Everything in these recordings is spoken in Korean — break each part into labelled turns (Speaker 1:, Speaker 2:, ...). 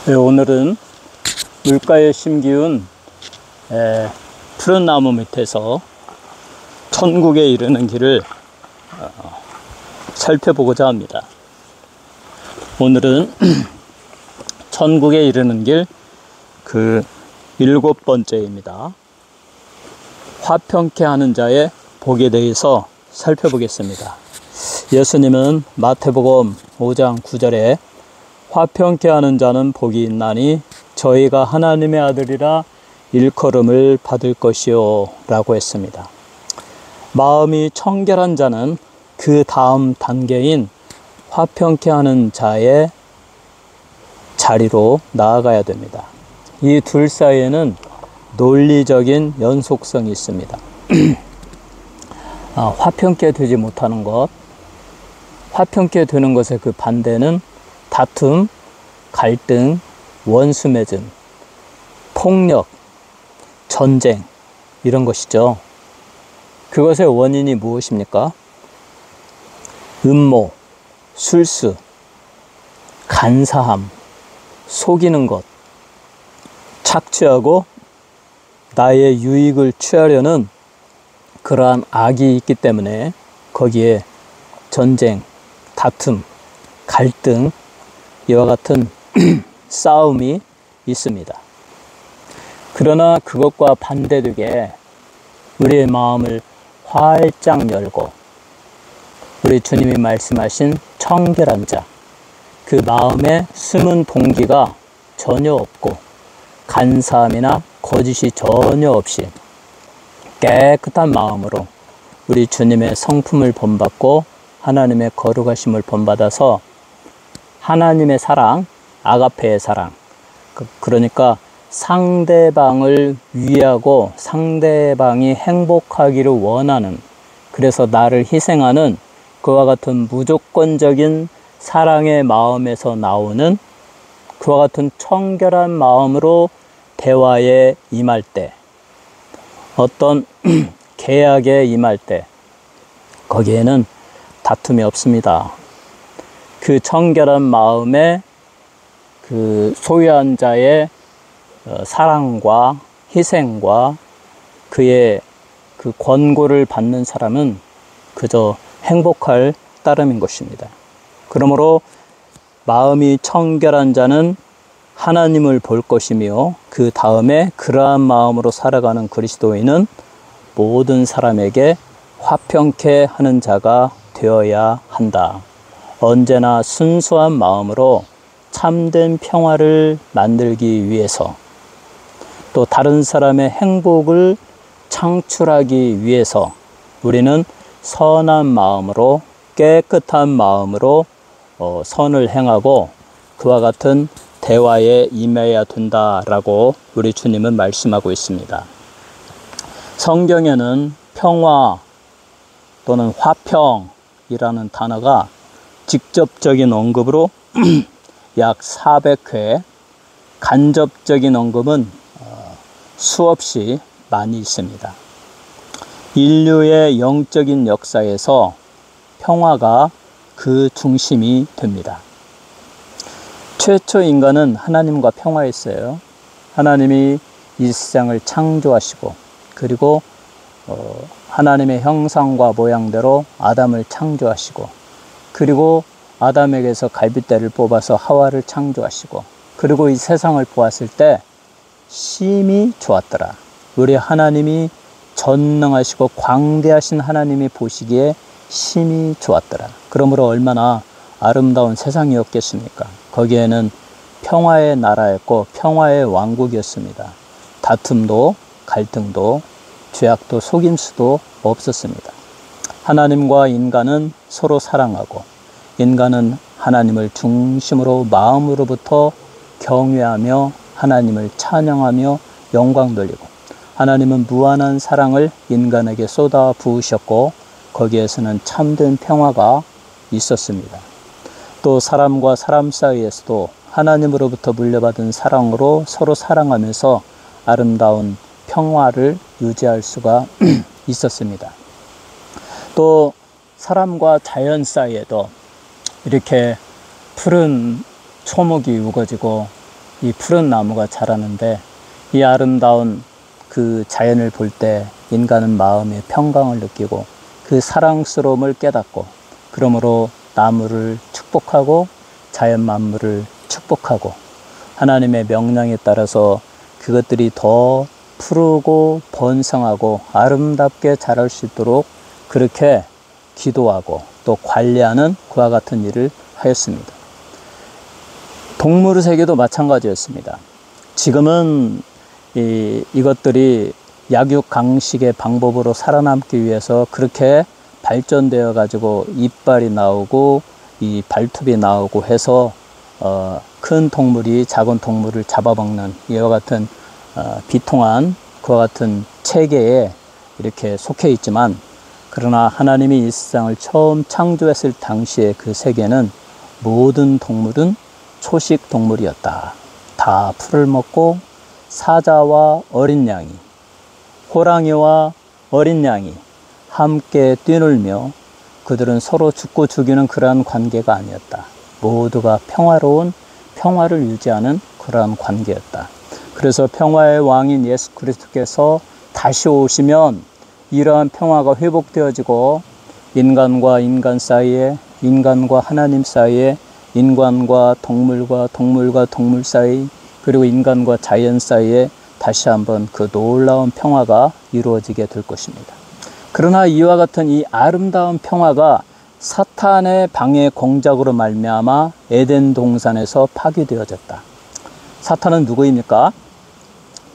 Speaker 1: 네, 오늘은 물가에 심기운 푸른 나무 밑에서 천국에 이르는 길을 살펴보고자 합니다. 오늘은 천국에 이르는 길 그 7번째입니다. 화평케 하는 자의 복에 대해서 살펴보겠습니다. 예수님은 마태복음 5장 9절에 화평케 하는 자는 복이 있나니 저희가 하나님의 아들이라 일컬음을 받을 것이요 라고 했습니다. 마음이 청결한 자는 그 다음 단계인 화평케 하는 자의 자리로 나아가야 됩니다. 이 둘 사이에는 논리적인 연속성이 있습니다. 화평케 되지 못하는 것, 화평케 되는 것의 그 반대는 다툼, 갈등, 원수 맺음, 폭력, 전쟁 이런 것이죠. 그것의 원인이 무엇입니까? 음모, 술수, 간사함, 속이는 것, 착취하고 나의 유익을 취하려는 그러한 악이 있기 때문에 거기에 전쟁, 다툼, 갈등, 이와 같은 싸움이 있습니다. 그러나 그것과 반대되게 우리의 마음을 활짝 열고 우리 주님이 말씀하신 청결한 자, 그 마음에 숨은 동기가 전혀 없고 간사함이나 거짓이 전혀 없이 깨끗한 마음으로 우리 주님의 성품을 본받고 하나님의 거룩하심을 본받아서 하나님의 사랑, 아가페의 사랑, 그러니까 상대방을 위하고 상대방이 행복하기를 원하는, 그래서 나를 희생하는 그와 같은 무조건적인 사랑의 마음에서 나오는 그와 같은 청결한 마음으로 대화에 임할 때, 어떤 계약에 임할 때 거기에는 다툼이 없습니다. 그 청결한 마음에 그 소유한 자의 사랑과 희생과 그의 그 권고를 받는 사람은 그저 행복할 따름인 것입니다. 그러므로 마음이 청결한 자는 하나님을 볼 것이며 그 다음에 그러한 마음으로 살아가는 그리스도인은 모든 사람에게 화평케 하는 자가 되어야 한다. 언제나 순수한 마음으로 참된 평화를 만들기 위해서, 또 다른 사람의 행복을 창출하기 위해서 우리는 선한 마음으로, 깨끗한 마음으로 선을 행하고 그와 같은 대화에 임해야 된다라고 우리 주님은 말씀하고 있습니다. 성경에는 평화 또는 화평이라는 단어가 직접적인 언급으로 약 400회, 간접적인 언급은 수없이 많이 있습니다. 인류의 영적인 역사에서 평화가 그 중심이 됩니다. 최초 인간은 하나님과 평화했어요. 하나님이 이 세상을 창조하시고 그리고 하나님의 형상과 모양대로 아담을 창조하시고 그리고 아담에게서 갈빗대를 뽑아서 하와를 창조하시고 그리고 이 세상을 보았을 때 심히 좋았더라. 우리 하나님이 전능하시고 광대하신 하나님이 보시기에 심히 좋았더라. 그러므로 얼마나 아름다운 세상이었겠습니까? 거기에는 평화의 나라였고 평화의 왕국이었습니다. 다툼도 갈등도 죄악도 속임수도 없었습니다. 하나님과 인간은 서로 사랑하고 인간은 하나님을 중심으로 마음으로부터 경외하며 하나님을 찬양하며 영광 돌리고, 하나님은 무한한 사랑을 인간에게 쏟아 부으셨고 거기에서는 참된 평화가 있었습니다. 또 사람과 사람 사이에서도 하나님으로부터 물려받은 사랑으로 서로 사랑하면서 아름다운 평화를 유지할 수가 있었습니다. 또 사람과 자연 사이에도 이렇게 푸른 초목이 우거지고 이 푸른 나무가 자라는데, 이 아름다운 그 자연을 볼 때 인간은 마음의 평강을 느끼고 그 사랑스러움을 깨닫고, 그러므로 나무를 축복하고 자연 만물을 축복하고 하나님의 명령에 따라서 그것들이 더 푸르고 번성하고 아름답게 자랄 수 있도록 그렇게 기도하고 또 관리하는 그와 같은 일을 하였습니다. 동물 세계도 마찬가지였습니다. 지금은 이것들이 약육 강식의 방법으로 살아남기 위해서 그렇게 발전되어 가지고 이빨이 나오고 이 발톱이 나오고 해서 큰 동물이 작은 동물을 잡아먹는 이와 같은 비통한 그와 같은 체계에 이렇게 속해 있지만, 그러나 하나님이 이 세상을 처음 창조했을 당시의 그 세계는 모든 동물은 초식 동물이었다. 다 풀을 먹고 사자와 어린 양이, 호랑이와 어린 양이 함께 뛰놀며 그들은 서로 죽고 죽이는 그러한 관계가 아니었다. 모두가 평화로운 평화를 유지하는 그러한 관계였다. 그래서 평화의 왕인 예수 그리스도께서 다시 오시면 이러한 평화가 회복되어지고 인간과 인간 사이에, 인간과 하나님 사이에, 인간과 동물과 동물 사이, 그리고 인간과 자연 사이에 다시 한번 그 놀라운 평화가 이루어지게 될 것입니다. 그러나 이와 같은 이 아름다운 평화가 사탄의 방해 공작으로 말미암아 에덴 동산에서 파괴되어졌다. 사탄은 누구입니까?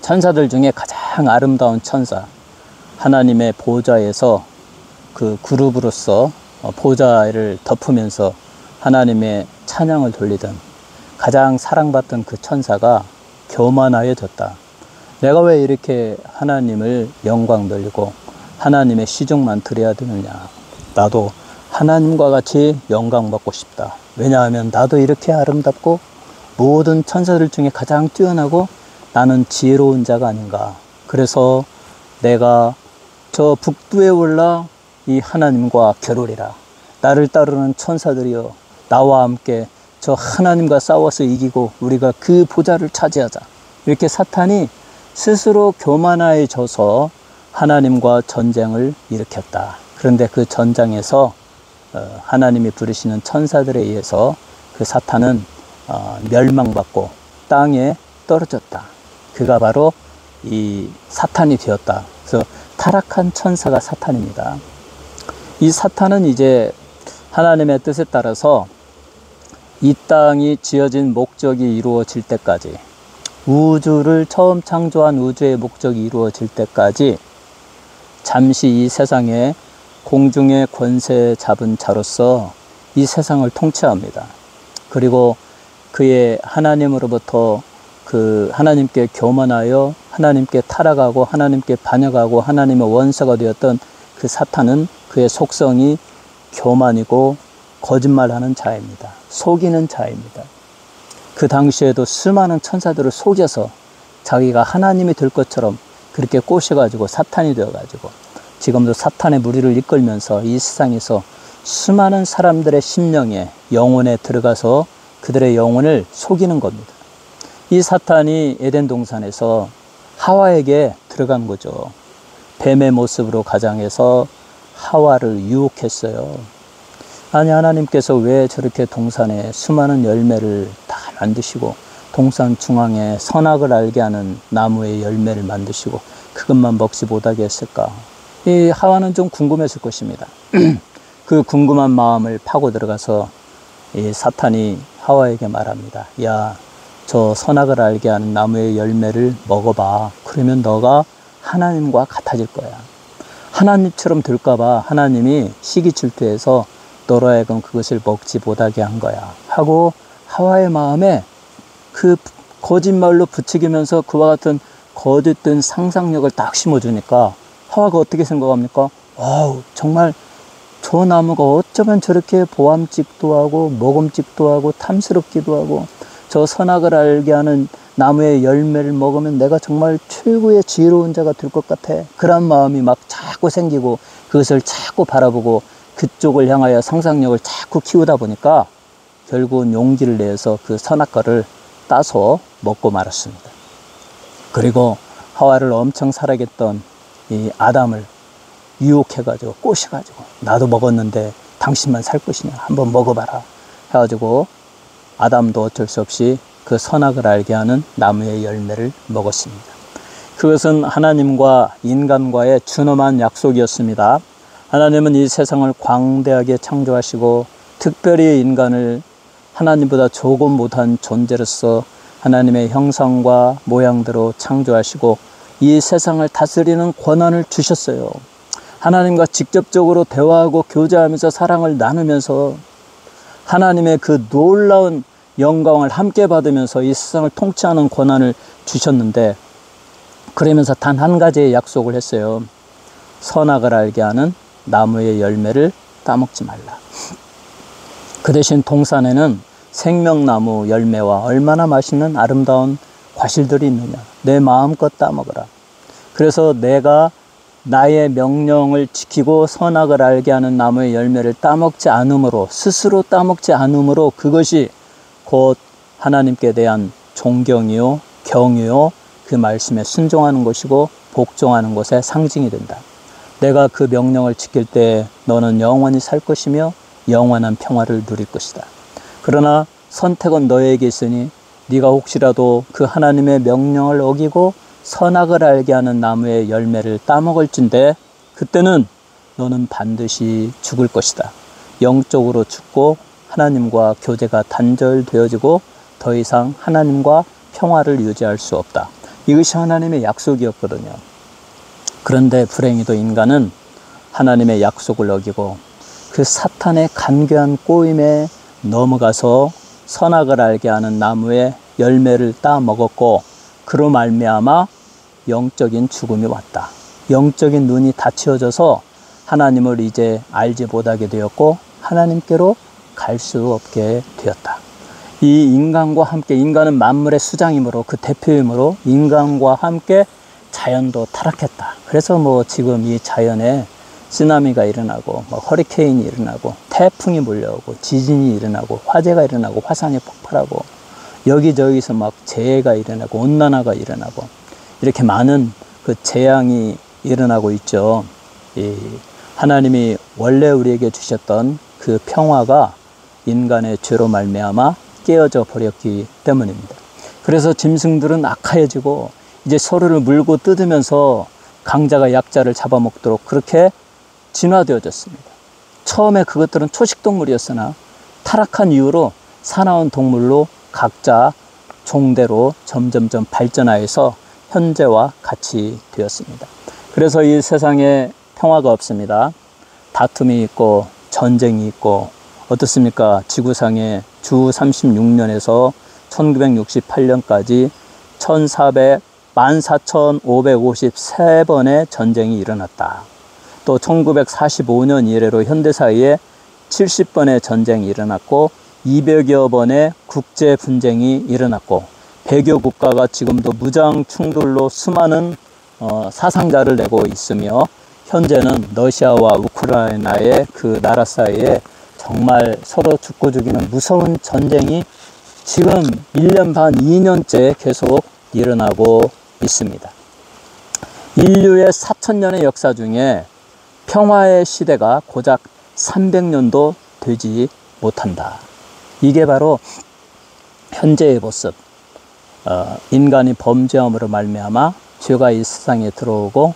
Speaker 1: 천사들 중에 가장 아름다운 천사, 하나님의 보좌에서 그 그룹으로서 보좌를 덮으면서 하나님의 찬양을 돌리던 가장 사랑받던 그 천사가 교만하여졌다. 내가 왜 이렇게 하나님을 영광 돌리고 하나님의 시중만 드려야 되느냐. 나도 하나님과 같이 영광 받고 싶다. 왜냐하면 나도 이렇게 아름답고 모든 천사들 중에 가장 뛰어나고 나는 지혜로운 자가 아닌가. 그래서 내가 저 북두에 올라 이 하나님과 겨루리라. 나를 따르는 천사들이여, 나와 함께 저 하나님과 싸워서 이기고 우리가 그 보좌를 차지하자. 이렇게 사탄이 스스로 교만해져서 하나님과 전쟁을 일으켰다. 그런데 그 전장에서 하나님이 부르시는 천사들에 의해서 그 사탄은 멸망받고 땅에 떨어졌다. 그가 바로 이 사탄이 되었다. 그래서 타락한 천사가 사탄입니다. 이 사탄은 이제 하나님의 뜻에 따라서 이 땅이 지어진 목적이 이루어질 때까지, 우주를 처음 창조한 우주의 목적이 이루어질 때까지 잠시 이 세상에 공중의 권세 잡은 자로서 이 세상을 통치합니다. 그리고 그의 하나님으로부터 그 하나님께 교만하여 하나님께 타락하고 하나님께 반역하고 하나님의 원수가 되었던 그 사탄은 그의 속성이 교만이고 거짓말하는 자입니다. 속이는 자입니다. 그 당시에도 수많은 천사들을 속여서 자기가 하나님이 될 것처럼 그렇게 꼬셔가지고 사탄이 되어가지고 지금도 사탄의 무리를 이끌면서 이 세상에서 수많은 사람들의 심령에, 영혼에 들어가서 그들의 영혼을 속이는 겁니다. 이 사탄이 에덴 동산에서 하와에게 들어간 거죠. 뱀의 모습으로 가장해서 하와를 유혹했어요. 아니, 하나님께서 왜 저렇게 동산에 수많은 열매를 다 만드시고 동산 중앙에 선악을 알게 하는 나무의 열매를 만드시고 그것만 먹지 못하게 했을까? 이 하와는 좀 궁금했을 것입니다. 그 궁금한 마음을 파고 들어가서 이 사탄이 하와에게 말합니다. 야, 저 선악을 알게 하는 나무의 열매를 먹어봐. 그러면 너가 하나님과 같아질 거야. 하나님처럼 될까봐 하나님이 시기질투해서 너로 하여금 그것을 먹지 못하게 한 거야. 하고 하와의 마음에 그 거짓말로 부추기면서 그와 같은 거짓된 상상력을 딱 심어주니까 하와가 어떻게 생각합니까? 와우, 정말 저 나무가 어쩌면 저렇게 보암직도 하고 먹음직도 하고 탐스럽기도 하고 저 선악을 알게 하는 나무의 열매를 먹으면 내가 정말 최고의 지혜로운 자가 될 것 같아. 그런 마음이 막 자꾸 생기고 그것을 자꾸 바라보고 그쪽을 향하여 상상력을 자꾸 키우다 보니까 결국은 용기를 내서 그 선악과를 따서 먹고 말았습니다. 그리고 하와를 엄청 사랑했던 이 아담을 유혹해가지고 꼬셔가지고 나도 먹었는데 당신만 살 것이냐 한번 먹어봐라 해가지고 아담도 어쩔 수 없이 그 선악을 알게 하는 나무의 열매를 먹었습니다. 그것은 하나님과 인간과의 준엄한 약속이었습니다. 하나님은 이 세상을 광대하게 창조하시고 특별히 인간을 하나님보다 조금 못한 존재로서 하나님의 형상과 모양대로 창조하시고 이 세상을 다스리는 권한을 주셨어요. 하나님과 직접적으로 대화하고 교제하면서 사랑을 나누면서 하나님의 그 놀라운 영광을 함께 받으면서 이 세상을 통치하는 권한을 주셨는데, 그러면서 단 한 가지의 약속을 했어요. 선악을 알게 하는 나무의 열매를 따먹지 말라. 그 대신 동산에는 생명나무 열매와 얼마나 맛있는 아름다운 과실들이 있느냐. 내 마음껏 따먹어라. 그래서 내가 나의 명령을 지키고 선악을 알게 하는 나무의 열매를 따먹지 않으므로, 스스로 따먹지 않으므로 그것이 곧 하나님께 대한 존경이요 경유요 그 말씀에 순종하는 것이고 복종하는 것의 상징이 된다. 내가 그 명령을 지킬 때 너는 영원히 살 것이며 영원한 평화를 누릴 것이다. 그러나 선택은 너에게 있으니 네가 혹시라도 그 하나님의 명령을 어기고 선악을 알게 하는 나무의 열매를 따먹을진데 그때는 너는 반드시 죽을 것이다. 영적으로 죽고 하나님과 교제가 단절되어지고 더 이상 하나님과 평화를 유지할 수 없다. 이것이 하나님의 약속이었거든요. 그런데 불행히도 인간은 하나님의 약속을 어기고 그 사탄의 간교한 꼬임에 넘어가서 선악을 알게 하는 나무의 열매를 따먹었고, 그로 말미암아 영적인 죽음이 왔다. 영적인 눈이 닫혀져서 하나님을 이제 알지 못하게 되었고 하나님께로 갈 수 없게 되었다. 이 인간과 함께, 인간은 만물의 수장이므로 그 대표이므로 인간과 함께 자연도 타락했다. 그래서 지금 이 자연에 쓰나미가 일어나고 허리케인이 일어나고 태풍이 몰려오고 지진이 일어나고 화재가 일어나고 화산이 폭발하고 여기저기서 재해가 일어나고 온난화가 일어나고 이렇게 많은 그 재앙이 일어나고 있죠. 하나님이 원래 우리에게 주셨던 그 평화가 인간의 죄로 말미암아 깨어져 버렸기 때문입니다. 그래서 짐승들은 악하여지고 이제 서로를 물고 뜯으면서 강자가 약자를 잡아먹도록 그렇게 진화되어졌습니다. 처음에 그것들은 초식동물이었으나 타락한 이후로 사나운 동물로 각자 종대로 점점점 발전하여서 현재와 같이 되었습니다. 그래서 이 세상에 평화가 없습니다. 다툼이 있고 전쟁이 있고 어떻습니까? 지구상에 주 36년에서 1968년까지 14,553번의 전쟁이 일어났다. 또 1945년 이래로 현대사회에 70번의 전쟁이 일어났고 200여 번의 국제 분쟁이 일어났고 100여 국가가 지금도 무장 충돌로 수많은 사상자를 내고 있으며 현재는 러시아와 우크라이나의 그 나라 사이에 정말 서로 죽고 죽이는 무서운 전쟁이 지금 1년 반, 2년째 계속 일어나고 있습니다. 인류의 4,000년의 역사 중에 평화의 시대가 고작 300년도 되지 못한다. 이게 바로 현재의 모습. 인간이 범죄함으로 말미암아 죄가 이 세상에 들어오고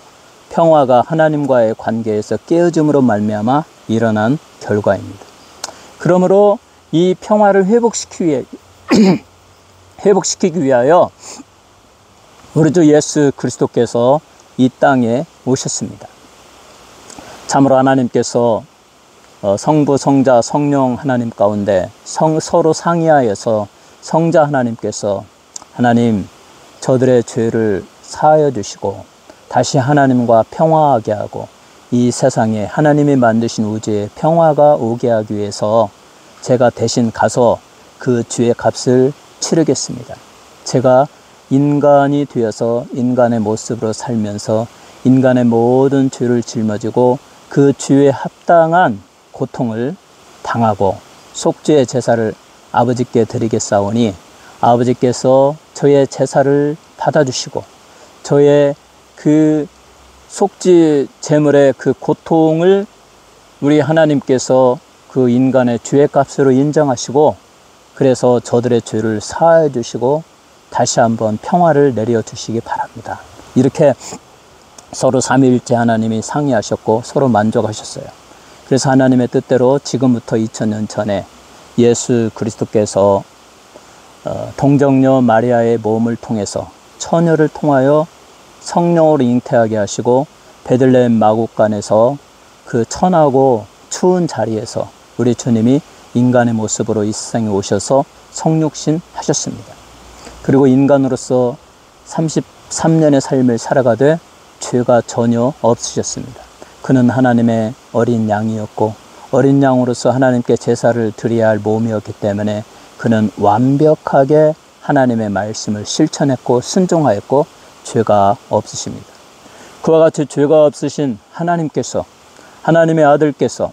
Speaker 1: 평화가 하나님과의 관계에서 깨어짐으로 말미암아 일어난 결과입니다. 그러므로 이 평화를 회복시키기 위하여 우리 주 예수 그리스도께서 이 땅에 오셨습니다. 참으로 하나님께서 성부, 성자, 성령 하나님 가운데 서로 상의하여서 성자 하나님께서 하나님 저들의 죄를 사하여 주시고 다시 하나님과 평화하게 하고 이 세상에 하나님이 만드신 우주에 평화가 오게 하기 위해서 제가 대신 가서 그 죄의 값을 치르겠습니다. 제가 인간이 되어서 인간의 모습으로 살면서 인간의 모든 죄를 짊어지고 그 죄에 합당한 고통을 당하고 속죄의 제사를 아버지께 드리겠사오니 아버지께서 저의 제사를 받아주시고 저의 그 속죄 제물의 그 고통을 우리 하나님께서 그 인간의 죄의 값으로 인정하시고 그래서 저들의 죄를 사하여 주시고 다시 한번 평화를 내려주시기 바랍니다. 이렇게 서로 삼위일체 하나님이 상의하셨고 서로 만족하셨어요. 그래서 하나님의 뜻대로 지금부터 2000년 전에 예수 그리스도께서 동정녀 마리아의 모험을 통해서 처녀를 통하여 성령으로 잉태하게 하시고 베들레헴 마국간에서 그 천하고 추운 자리에서 우리 주님이 인간의 모습으로 이 세상에 오셔서 성육신 하셨습니다. 그리고 인간으로서 33년의 삶을 살아가되 죄가 전혀 없으셨습니다. 그는 하나님의 어린 양이었고 어린 양으로서 하나님께 제사를 드려야 할 몸이었기 때문에 그는 완벽하게 하나님의 말씀을 실천했고 순종하였고 죄가 없으십니다. 그와 같이 죄가 없으신 하나님께서 하나님의 아들께서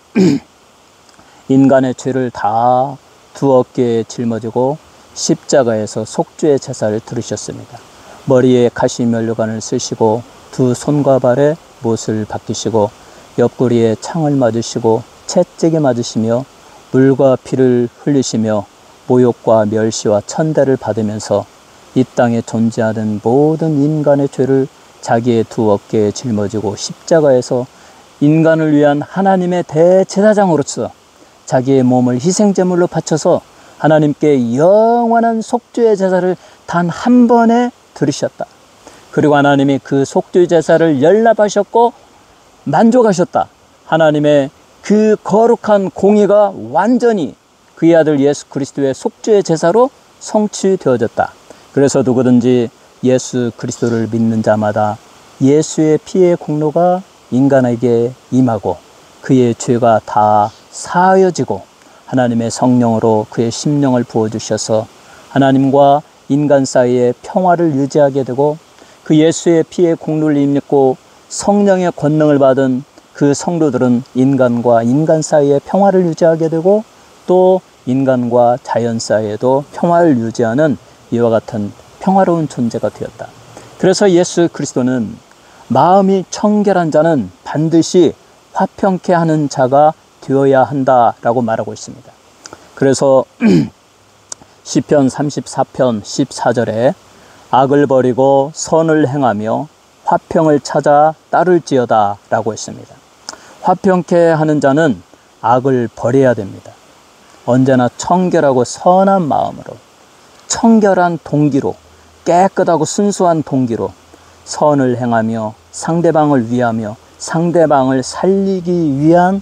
Speaker 1: 인간의 죄를 다 두 어깨에 짊어지고 십자가에서 속죄의 제사를 들으셨습니다. 머리에 가시면류관을 쓰시고 두 손과 발에 못을 박히시고 옆구리에 창을 맞으시고 채찍에 맞으시며 물과 피를 흘리시며 모욕과 멸시와 천대를 받으면서 이 땅에 존재하는 모든 인간의 죄를 자기의 두 어깨에 짊어지고 십자가에서 인간을 위한 하나님의 대제사장으로서 자기의 몸을 희생제물로 바쳐서 하나님께 영원한 속죄의 제사를 단 한 번에 드리셨다. 그리고 하나님이 그 속죄 제사를 연락하셨고 만족하셨다. 하나님의 그 거룩한 공의가 완전히 그의 아들 예수 그리스도의 속죄의 제사로 성취되어졌다. 그래서 누구든지 예수 그리스도를 믿는 자마다 예수의 피의 공로가 인간에게 임하고 그의 죄가 다 사하여지고 하나님의 성령으로 그의 심령을 부어주셔서 하나님과 인간 사이에 평화를 유지하게 되고 그 예수의 피의 공로를 입고 성령의 권능을 받은 그 성도들은 인간과 인간 사이에 평화를 유지하게 되고 또 인간과 자연 사이에도 평화를 유지하는 이와 같은 평화로운 존재가 되었다. 그래서 예수 그리스도는 마음이 청결한 자는 반드시 화평케 하는 자가 되어야 한다라고 말하고 있습니다. 그래서 시편 34편 14절에 악을 버리고 선을 행하며 화평을 찾아 따를지어다 라고 했습니다. 화평케 하는 자는 악을 버려야 됩니다. 언제나 청결하고 선한 마음으로 청결한 동기로 깨끗하고 순수한 동기로 선을 행하며 상대방을 위하며 상대방을 살리기 위한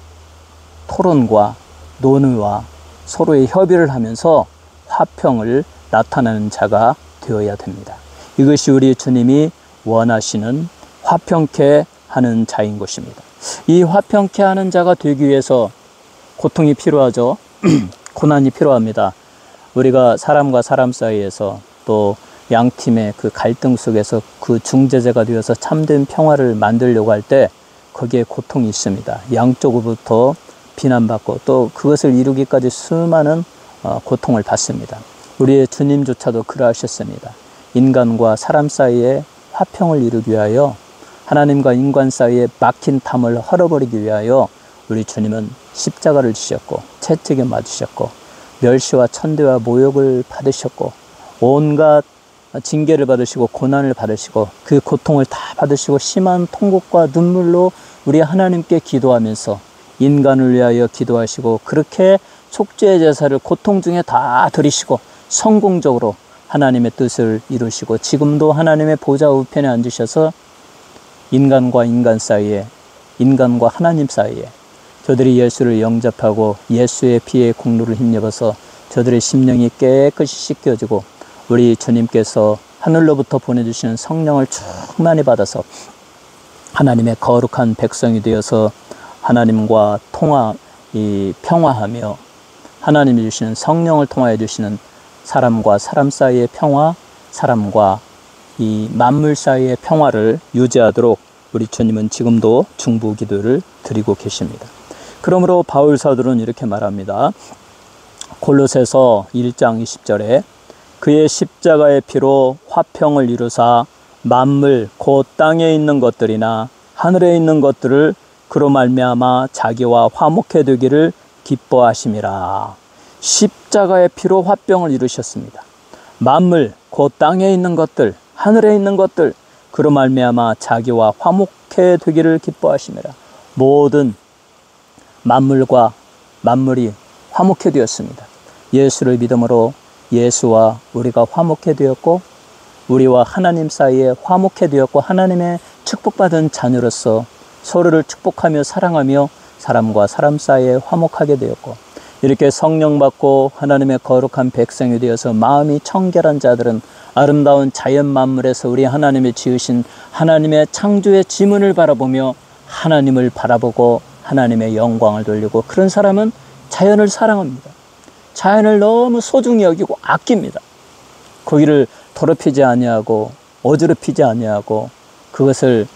Speaker 1: 토론과 논의와 서로의 협의를 하면서 화평을 나타내는 자가 되어야 됩니다. 이것이 우리 주님이 원하시는 화평케 하는 자인 것입니다. 이 화평케 하는 자가 되기 위해서 고통이 필요하죠. 고난이 필요합니다. 우리가 사람과 사람 사이에서 또 양팀의 그 갈등 속에서 그 중재자가 되어서 참된 평화를 만들려고 할 때 거기에 고통이 있습니다. 양쪽으로부터 비난받고 또 그것을 이루기까지 수많은 고통을 받습니다. 우리의 주님조차도 그러하셨습니다. 인간과 사람 사이에 화평을 이루기 위하여 하나님과 인간 사이에 막힌 탐을 헐어버리기 위하여 우리 주님은 십자가를 지셨고 채찍에 맞으셨고 멸시와 천대와 모욕을 받으셨고 온갖 징계를 받으시고 고난을 받으시고 그 고통을 다 받으시고 심한 통곡과 눈물로 우리 하나님께 기도하면서 인간을 위하여 기도하시고 그렇게 속죄의 제사를 고통 중에 다 드리시고 성공적으로 하나님의 뜻을 이루시고 지금도 하나님의 보좌 우편에 앉으셔서 인간과 인간 사이에 인간과 하나님 사이에 저들이 예수를 영접하고 예수의 피의 공로를 힘입어서 저들의 심령이 깨끗이 씻겨지고 우리 주님께서 하늘로부터 보내주시는 성령을 충만히 받아서 하나님의 거룩한 백성이 되어서 하나님과 평화하며 하나님이 주시는 성령을 통하여 주시는 사람과 사람 사이의 평화, 사람과 이 만물 사이의 평화를 유지하도록 우리 주님은 지금도 중보 기도를 드리고 계십니다. 그러므로 바울 사도는 이렇게 말합니다. 골로새서 1장 20절에 그의 십자가의 피로 화평을 이루사 만물 곧 땅에 있는 것들이나 하늘에 있는 것들을 그로 말미암아 자기와 화목해 되기를 기뻐하심이라. 십자가의 피로 화평을 이루셨습니다. 만물 곧 땅에 있는 것들, 하늘에 있는 것들, 그로 말미암아 자기와 화목해 되기를 기뻐하심이라. 모든 만물과 만물이 화목해 되었습니다. 예수를 믿음으로 예수와 우리가 화목해 되었고, 우리와 하나님 사이에 화목해 되었고, 하나님의 축복받은 자녀로서 서로를 축복하며 사랑하며 사람과 사람 사이에 화목하게 되었고, 이렇게 성령 받고 하나님의 거룩한 백성이 되어서 마음이 청결한 자들은 아름다운 자연 만물에서 우리 하나님이 지으신 하나님의 창조의 지문을 바라보며 하나님을 바라보고 하나님의 영광을 돌리고, 그런 사람은 자연을 사랑합니다. 자연을 너무 소중히 여기고 아낍니다. 거기를 더럽히지 아니하고 어지럽히지 아니하고 그것을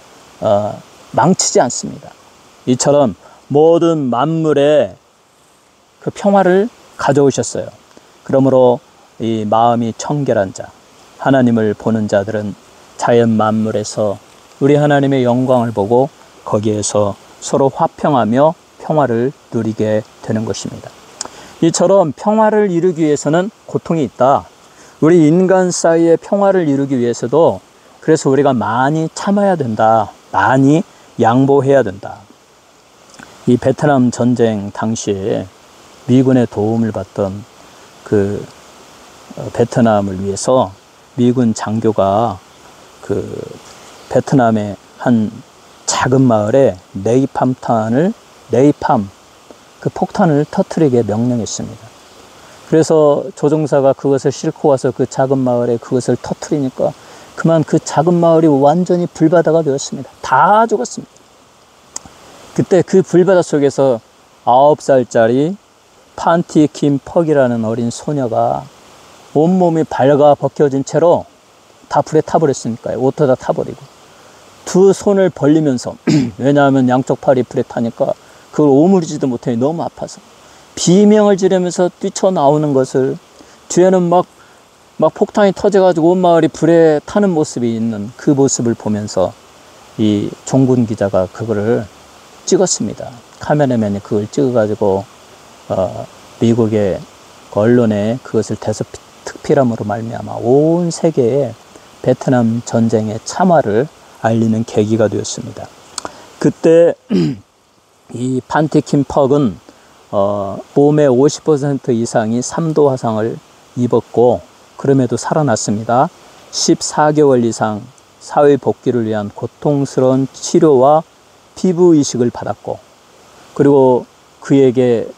Speaker 1: 망치지 않습니다. 이처럼 모든 만물에 그 평화를 가져오셨어요. 그러므로 이 마음이 청결한 자, 하나님을 보는 자들은 자연 만물에서 우리 하나님의 영광을 보고 거기에서 서로 화평하며 평화를 누리게 되는 것입니다. 이처럼 평화를 이루기 위해서는 고통이 있다. 우리 인간 사이의 평화를 이루기 위해서도 그래서 우리가 많이 참아야 된다. 많이 양보해야 된다. 이 베트남 전쟁 당시에 미군의 도움을 받던 그 베트남을 위해서 미군 장교가 그 베트남의 한 작은 마을에 네이팜 그 폭탄을 터뜨리게 명령했습니다. 그래서 조종사가 그것을 싣고 와서 그 작은 마을에 그것을 터뜨리니까 그만 그 작은 마을이 완전히 불바다가 되었습니다. 다 죽었습니다. 그때 그 불바다 속에서 9살짜리 판티 킴 퍽이라는 어린 소녀가 온몸이 발가 벗겨진 채로 다 불에 타버렸으니까요. 옷도 다 타버리고 두 손을 벌리면서 왜냐하면 양쪽 팔이 불에 타니까 그걸 오므리지도 못해 너무 아파서 비명을 지르면서 뛰쳐나오는 것을, 뒤에는 막 폭탄이 터져가지고 온 마을이 불에 타는 모습이 있는 그 모습을 보면서 이 종군 기자가 그거를 찍었습니다. 카메라맨이 그걸 찍어가지고 미국의 언론에 그것을 대서특필함으로 말미암아 온 세계에 베트남 전쟁의 참화를 알리는 계기가 되었습니다. 그때 이 판티킴 퍽은 몸의 50% 이상이 3도 화상을 입었고 그럼에도 살아났습니다. 14개월 이상 사회 복귀를 위한 고통스러운 치료와 피부 이식을 받았고, 그리고 그에게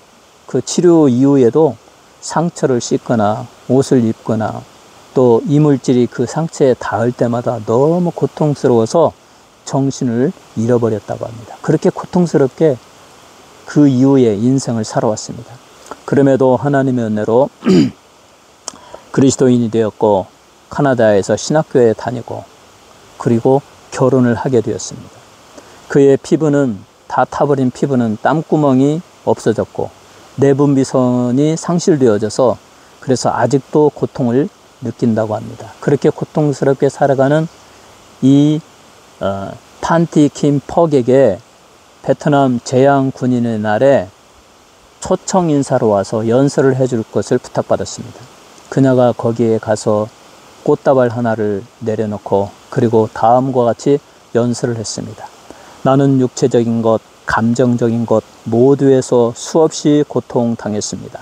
Speaker 1: 그 치료 이후에도 상처를 씻거나 옷을 입거나 또 이물질이 그 상처에 닿을 때마다 너무 고통스러워서 정신을 잃어버렸다고 합니다. 그렇게 고통스럽게 그 이후에 인생을 살아왔습니다. 그럼에도 하나님의 은혜로 그리스도인이 되었고 카나다에서 신학교에 다니고 그리고 결혼을 하게 되었습니다. 그의 피부는 다 타버린 피부는 땀구멍이 없어졌고 내분비선이 상실되어져서 그래서 아직도 고통을 느낀다고 합니다. 그렇게 고통스럽게 살아가는 이 판티킴 퍽에게 베트남 제양 군인의 날에 초청 인사로 와서 연설을 해줄 것을 부탁받았습니다. 그녀가 거기에 가서 꽃다발 하나를 내려놓고 그리고 다음과 같이 연설을 했습니다. 나는 육체적인 것, 감정적인 것 모두에서 수없이 고통당했습니다.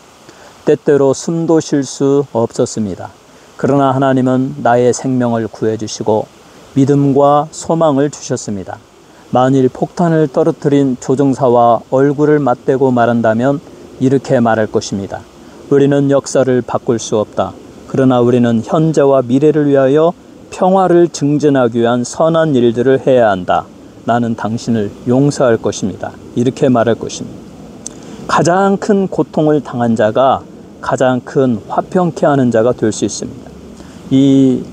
Speaker 1: 때때로 숨도 쉴 수 없었습니다. 그러나 하나님은 나의 생명을 구해주시고 믿음과 소망을 주셨습니다. 만일 폭탄을 떨어뜨린 조종사와 얼굴을 맞대고 말한다면 이렇게 말할 것입니다. 우리는 역사를 바꿀 수 없다. 그러나 우리는 현재와 미래를 위하여 평화를 증진하기 위한 선한 일들을 해야 한다. 나는 당신을 용서할 것입니다. 이렇게 말할 것입니다. 가장 큰 고통을 당한 자가 가장 큰 화평케 하는 자가 될 수 있습니다. 이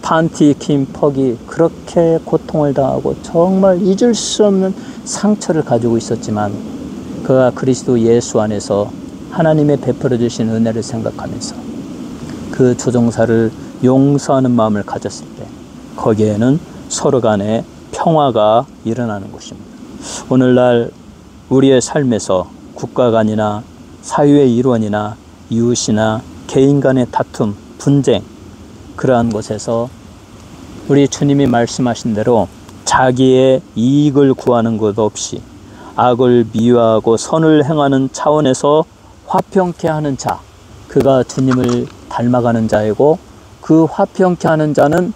Speaker 1: 판티킴 퍽이 그렇게 고통을 당하고 정말 잊을 수 없는 상처를 가지고 있었지만 그가 그리스도 예수 안에서 하나님의 베풀어 주신 은혜를 생각하면서 그 조종사를 용서하는 마음을 가졌을 때 거기에는 서로 간에 평화가 일어나는 것입니다. 오늘날 우리의 삶에서 국가 간이나 사회의 일원이나 이웃이나 개인 간의 다툼, 분쟁, 그러한 곳에서 우리 주님이 말씀하신 대로 자기의 이익을 구하는 것 없이 악을 미워하고 선을 행하는 차원에서 화평케 하는 자, 그가 주님을 닮아가는 자이고, 그 화평케 하는 자는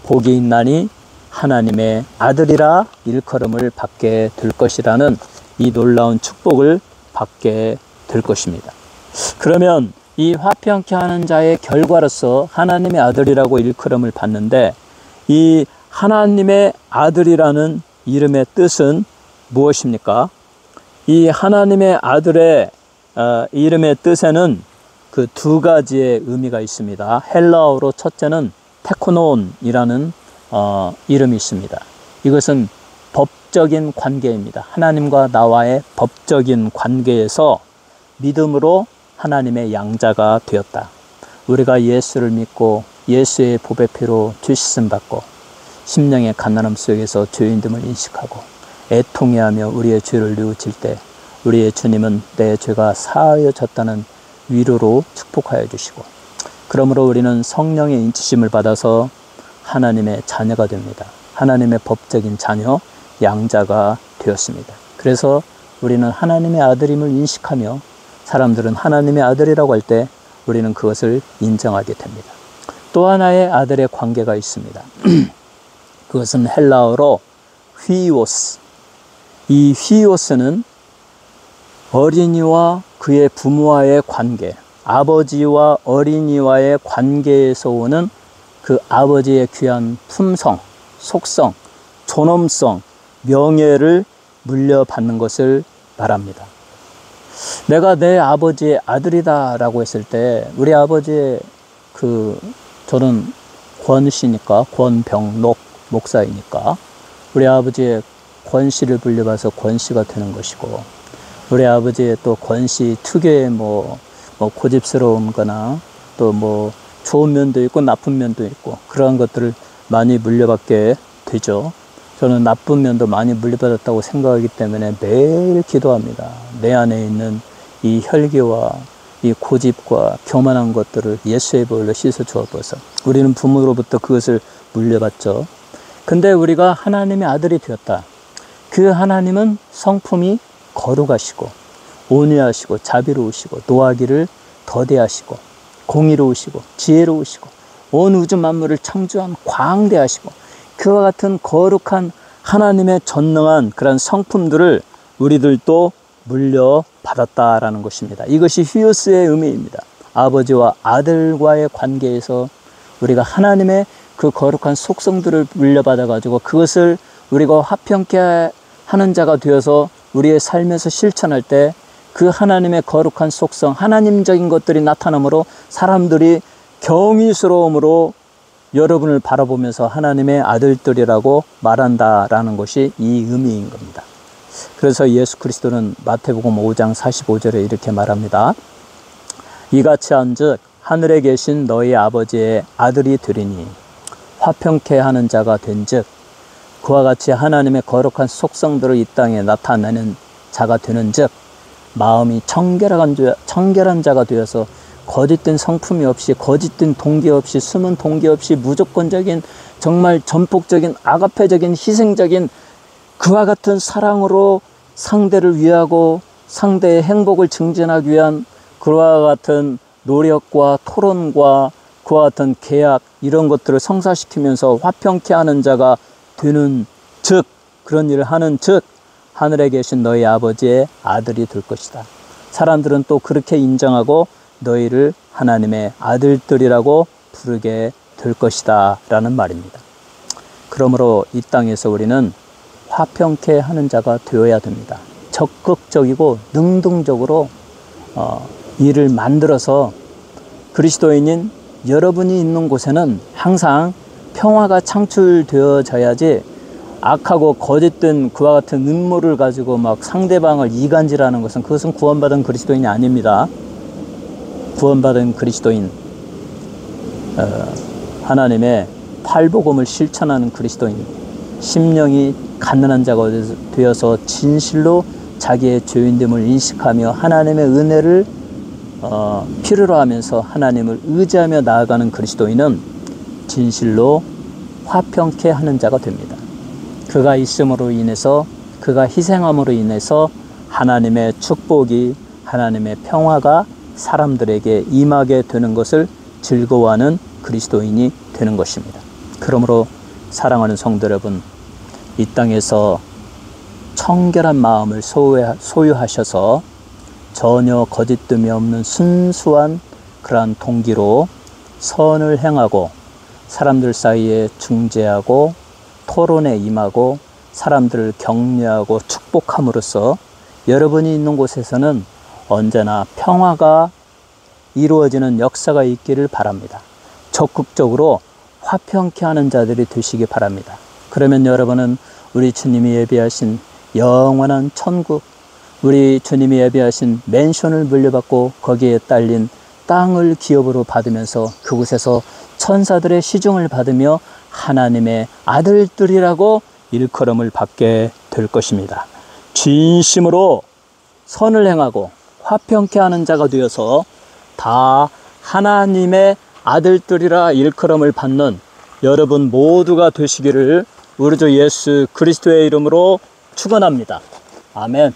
Speaker 1: 복이 있나니 하나님의 아들이라 일컬음을 받게 될 것이라는 이 놀라운 축복을 받게 될 것입니다. 그러면 이 화평케 하는 자의 결과로서 하나님의 아들이라고 일컬음을 받는데, 이 하나님의 아들이라는 이름의 뜻은 무엇입니까? 이 하나님의 아들의 이름의 뜻에는 그 두 가지의 의미가 있습니다. 헬라어로 첫째는 테코논이라는 이름이 있습니다. 이것은 법적인 관계입니다. 하나님과 나와의 법적인 관계에서 믿음으로 하나님의 양자가 되었다. 우리가 예수를 믿고 예수의 보배 피로 죄씻음 받고 심령의 가난함 속에서 죄인됨을 인식하고 애통해하며 우리의 죄를 뉘우칠 때 우리의 주님은 내 죄가 사하여졌다는 위로로 축복하여 주시고, 그러므로 우리는 성령의 인치심을 받아서 하나님의 자녀가 됩니다. 하나님의 법적인 자녀, 양자가 되었습니다. 그래서 우리는 하나님의 아들임을 인식하며 사람들은 하나님의 아들이라고 할 때 우리는 그것을 인정하게 됩니다. 또 하나의 아들의 관계가 있습니다. 그것은 헬라어로 휘오스. 이 휘오스는 어린이와 그의 부모와의 관계, 아버지와 어린이와의 관계에서 오는 그 아버지의 귀한 품성, 속성, 존엄성, 명예를 물려받는 것을 말합니다. 내가 내 아버지의 아들이다 라고 했을 때, 우리 아버지의 저는 권씨니까, 권병록 목사이니까 우리 아버지의 권씨를 물려받아서 권씨가 되는 것이고, 우리 아버지의 또 권씨 특유의 고집스러움 거나 또 좋은 면도 있고 나쁜 면도 있고 그러한 것들을 많이 물려받게 되죠. 저는 나쁜 면도 많이 물려받았다고 생각하기 때문에 매일 기도합니다. 내 안에 있는 이 혈기와 이 고집과 교만한 것들을 예수의 보혈로 씻어 주옵소서. 우리는 부모로부터 그것을 물려받죠. 근데 우리가 하나님의 아들이 되었다. 그 하나님은 성품이 거룩하시고 온유하시고 자비로우시고 노하기를 더디하시고 공의로우시고 지혜로우시고 온 우주 만물을 창조한 광대하시고 그와 같은 거룩한 하나님의 전능한 그런 성품들을 우리들도 물려받았다라는 것입니다. 이것이 휘오스의 의미입니다. 아버지와 아들과의 관계에서 우리가 하나님의 그 거룩한 속성들을 물려받아 가지고 그것을 우리가 화평케 하는 자가 되어서 우리의 삶에서 실천할 때 그 하나님의 거룩한 속성, 하나님적인 것들이 나타나므로 사람들이 경외스러움으로 여러분을 바라보면서 하나님의 아들들이라고 말한다라는 것이 이 의미인 겁니다. 그래서 예수 그리스도는 마태복음 5장 45절에 이렇게 말합니다. 이같이 한즉 하늘에 계신 너희 아버지의 아들이 되리니 화평케 하는 자가 된즉 그와 같이 하나님의 거룩한 속성들을 이 땅에 나타내는 자가 되는즉 마음이 청결한 자가 되어서 거짓된 성품이 없이 거짓된 동기 없이 숨은 동기 없이 무조건적인 정말 전폭적인 아가페적인 희생적인 그와 같은 사랑으로 상대를 위하고 상대의 행복을 증진하기 위한 그와 같은 노력과 토론과 그와 같은 계약 이런 것들을 성사시키면서 화평케 하는 자가 되는 즉 그런 일을 하는 즉 하늘에 계신 너희 아버지의 아들이 될 것이다. 사람들은 또 그렇게 인정하고 너희를 하나님의 아들들이라고 부르게 될 것이다 라는 말입니다. 그러므로 이 땅에서 우리는 화평케 하는 자가 되어야 됩니다. 적극적이고 능동적으로 일을 만들어서 그리스도인인 여러분이 있는 곳에는 항상 평화가 창출되어져야지 악하고 거짓된 그와 같은 음모를 가지고 막 상대방을 이간질하는 것은 그것은 구원받은 그리스도인이 아닙니다. 구원받은 그리스도인 하나님의 팔복음을 실천하는 그리스도인, 심령이 가난한 자가 되어서 진실로 자기의 죄인됨을 인식하며 하나님의 은혜를 필요로 하면서 하나님을 의지하며 나아가는 그리스도인은 진실로 화평케 하는 자가 됩니다. 그가 있음으로 인해서, 그가 희생함으로 인해서 하나님의 축복이, 하나님의 평화가 사람들에게 임하게 되는 것을 즐거워하는 그리스도인이 되는 것입니다. 그러므로 사랑하는 성도 여러분, 이 땅에서 청결한 마음을 소유하셔서 전혀 거짓됨이 없는 순수한 그러한 동기로 선을 행하고 사람들 사이에 중재하고 토론에 임하고 사람들을 격려하고 축복함으로써 여러분이 있는 곳에서는 언제나 평화가 이루어지는 역사가 있기를 바랍니다. 적극적으로 화평케 하는 자들이 되시기 바랍니다. 그러면 여러분은 우리 주님이 예비하신 영원한 천국, 우리 주님이 예비하신 맨션을 물려받고 거기에 딸린 땅을 기업으로 받으면서 그곳에서 천사들의 시중을 받으며 하나님의 아들들이라고 일컬음을 받게 될 것입니다. 진심으로 선을 행하고 화평케 하는 자가 되어서 다 하나님의 아들들이라 일컬음을 받는 여러분 모두가 되시기를 우리 주 예수 그리스도의 이름으로 축원합니다. 아멘.